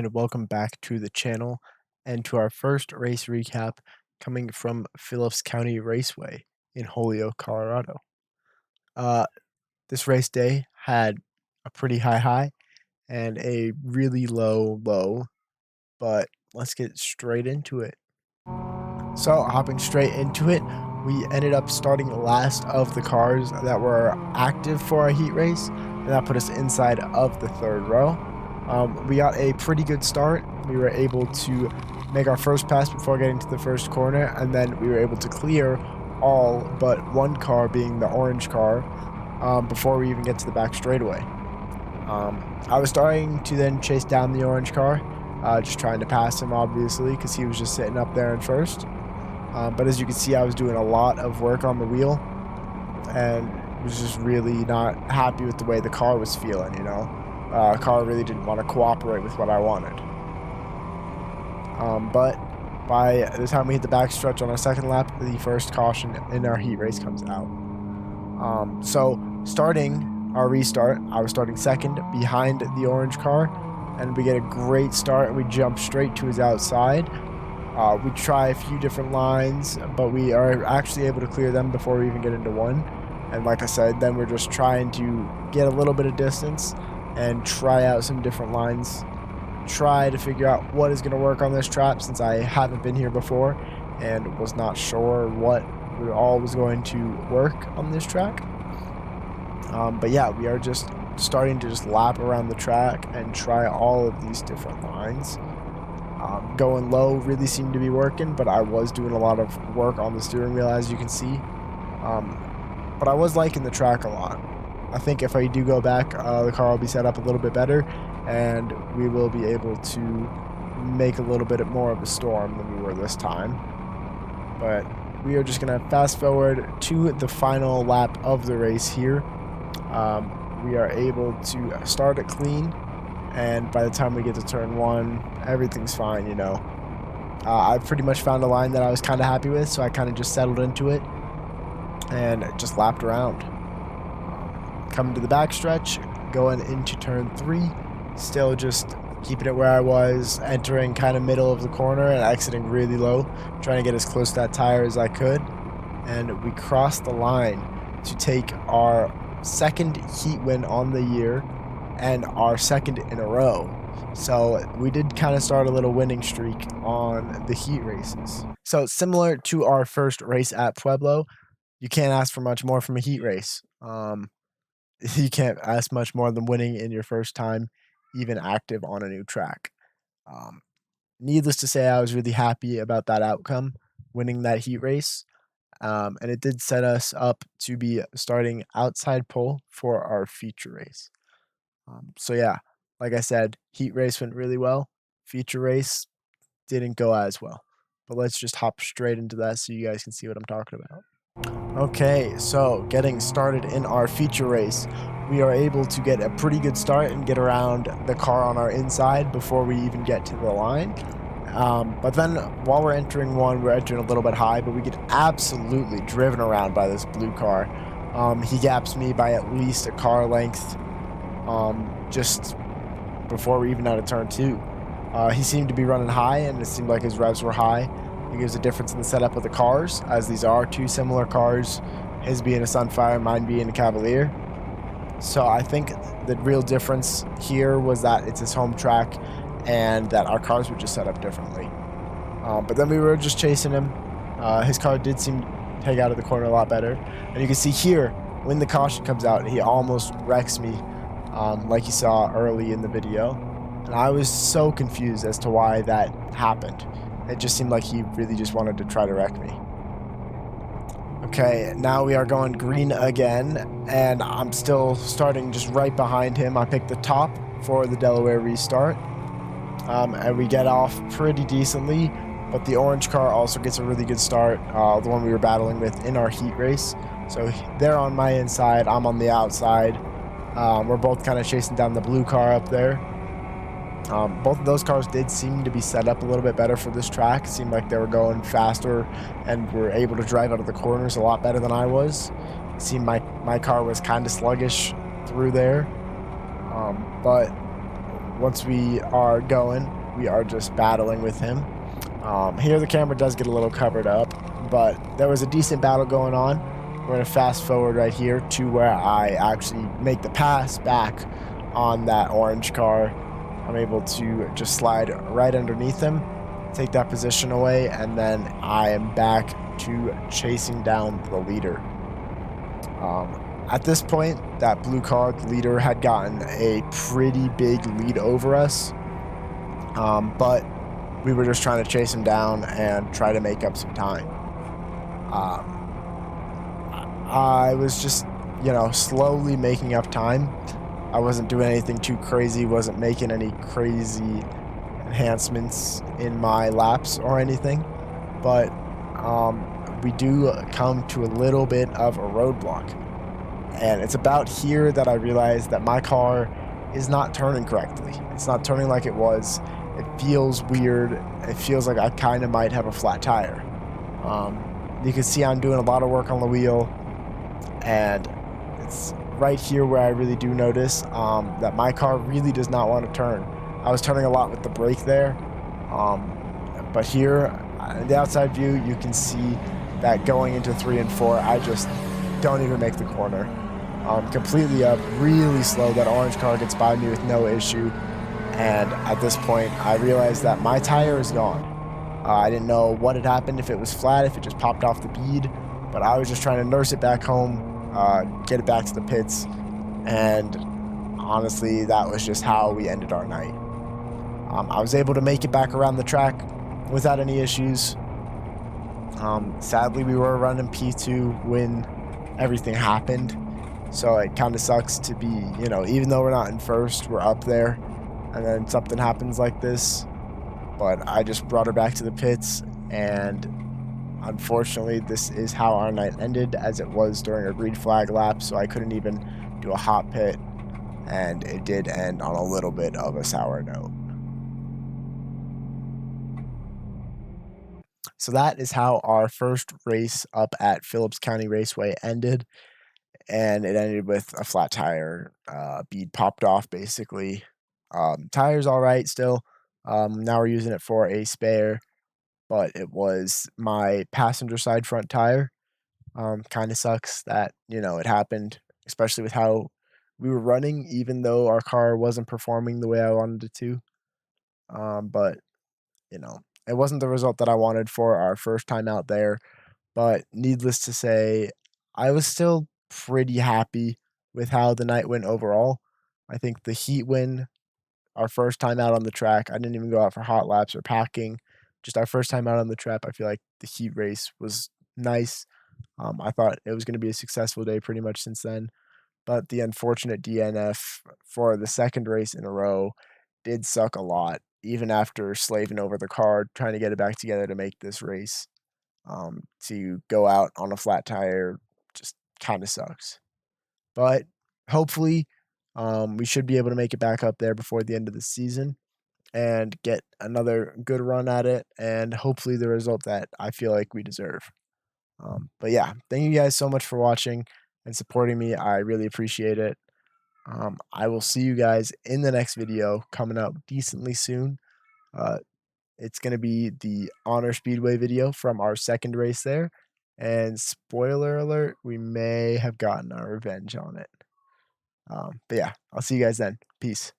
and welcome back to the channel and to our first race recap coming from Phillips County Raceway in Holyoke, Colorado. Uh, this race day had a pretty high and a really low, but let's get straight into it. So, hopping straight into it, we ended up starting last of the cars that were active for our heat race, and that put us inside of the third row. We got a pretty good start. We were able to make our first pass before getting to the first corner, and then we were able to clear all but one car, being the orange car, before we even get to the back straightaway. I was starting to then chase down the orange car, just trying to pass him, obviously, because he was just sitting up there in first. But as you can see, I was doing a lot of work on the wheel and was just really not happy with the way the car was feeling, car really didn't want to cooperate with what I wanted. But by the time we hit the backstretch on our second lap, the first caution in our heat race comes out. So starting our restart, I was starting second behind the orange car, and we get a great start and we jump straight to his outside. We try a few different lines, but we are actually able to clear them before we even get into one. And like I said, then we're just trying to get a little bit of distance and try out some different lines. Try to figure out what is going to work on this track, since I haven't been here before and was not sure what all was going to work on this track. But yeah, we are just starting to just lap around the track and try all of these different lines. Going low really seemed to be working, but I was doing a lot of work on the steering wheel, as you can see. But I was liking the track a lot. I think if I do go back, the car will be set up a little bit better, and we will be able to make a little bit more of a storm than we were this time. But we are just going to fast forward to the final lap of the race here. We are able to start it clean, and by the time we get to turn one, everything's fine, I pretty much found a line that I was kind of happy with, so I kind of just settled into it and just lapped around. Coming to the backstretch, going into turn three, still just keeping it where I was, entering kind of middle of the corner and exiting really low, trying to get as close to that tire as I could. And we crossed the line to take our second heat win on the year and our second in a row. So we did kind of start a little winning streak on the heat races. So similar to our first race at Pueblo, you can't ask for much more from a heat race. You can't ask much more than winning in your first time, even active on a new track. Needless to say, I was really happy about that outcome, winning that heat race. And it did set us up to be starting outside pole for our feature race. So yeah, like I said, heat race went really well. Feature race didn't go as well. But let's just hop straight into that so you guys can see what I'm talking about. Okay, so getting started in our feature race, we are able to get a pretty good start and get around the car on our inside before we even get to the line. But then while we're entering one, we're entering a little bit high, but we get absolutely driven around by this blue car. He gaps me by at least a car length just before we even out of turn two. He seemed to be running high, and it seemed like his revs were high. I think there's a difference in the setup of the cars, as these are two similar cars, his being a Sunfire, mine being a Cavalier. So I think the real difference here was that it's his home track and that our cars were just set up differently. But then we were just chasing him. His car did seem to take out of the corner a lot better. And you can see here, when the caution comes out, he almost wrecks me, like you saw early in the video. And I was so confused as to why that happened. It just seemed like he really just wanted to try to wreck me. Okay, now we are going green again, and I'm still starting just right behind him. I picked the top for the Delaware restart, and we get off pretty decently, but the orange car also gets a really good start, the one we were battling with in our heat race. So they're on my inside, I'm on the outside. We're both kind of chasing down the blue car up there. Both of those cars did seem to be set up a little bit better for this track. It seemed like they were going faster and were able to drive out of the corners a lot better than I was. It seemed my car was kind of sluggish through there. But once we are going, we are just battling with him. Here the camera does get a little covered up, but there was a decent battle going on. We're going to fast forward right here to where I actually make the pass back on that orange car. I'm able to just slide right underneath him, take that position away, and then I am back to chasing down the leader. At this point, that blue car, the leader, had gotten a pretty big lead over us, but we were just trying to chase him down and try to make up some time. I was just, slowly making up time. I wasn't doing anything too crazy, wasn't making any crazy enhancements in my laps or anything, but we do come to a little bit of a roadblock. And it's about here that I realized that my car is not turning correctly. It's not turning like it was. It feels weird. It feels like I kind of might have a flat tire. You can see I'm doing a lot of work on the wheel, and it's right here where I really do notice that my car really does not want to turn. I was turning a lot with the brake there, but here in the outside view you can see that going into 3 and 4 I just don't even make the corner. Completely up, really slow. That orange car gets by me with no issue, and at this point I realized that my tire is gone. I didn't know what had happened, if it was flat, if it just popped off the bead, but I was just trying to nurse it back home, get it back to the pits, and honestly that was just how we ended our night. I was able to make it back around the track without any issues. Sadly we were running P2 when everything happened, so it kind of sucks to be, even though we're not in first, we're up there, and then something happens like this. But I just brought her back to the pits, and unfortunately this is how our night ended, as it was during a green flag lap, so I couldn't even do a hot pit, and it did end on a little bit of a sour note. So that is how our first race up at Phillips County Raceway ended, and it ended with a flat tire. Bead popped off, basically. Tire's all right still. Now we're using it for a spare, but it was my passenger side front tire. Kind of sucks that, it happened, especially with how we were running, even though our car wasn't performing the way I wanted it to. But, it wasn't the result that I wanted for our first time out there. But needless to say, I was still pretty happy with how the night went overall. I think the heat win, our first time out on the track, I didn't even go out for hot laps or packing. Just our first time out on the track, I feel like the heat race was nice. I thought it was going to be a successful day pretty much since then. But the unfortunate DNF for the second race in a row did suck a lot, even after slaving over the car, trying to get it back together to make this race. To go out on a flat tire just kind of sucks. But hopefully, we should be able to make it back up there before the end of the season and get another good run at it, and hopefully the result that I feel like we deserve. But yeah, thank you guys so much for watching and supporting me. I really appreciate it. I will see you guys in the next video coming up decently soon. Uh, it's going to be the Honor Speedway video from our second race there. And spoiler alert, we may have gotten our revenge on it. But yeah, I'll see you guys then. Peace.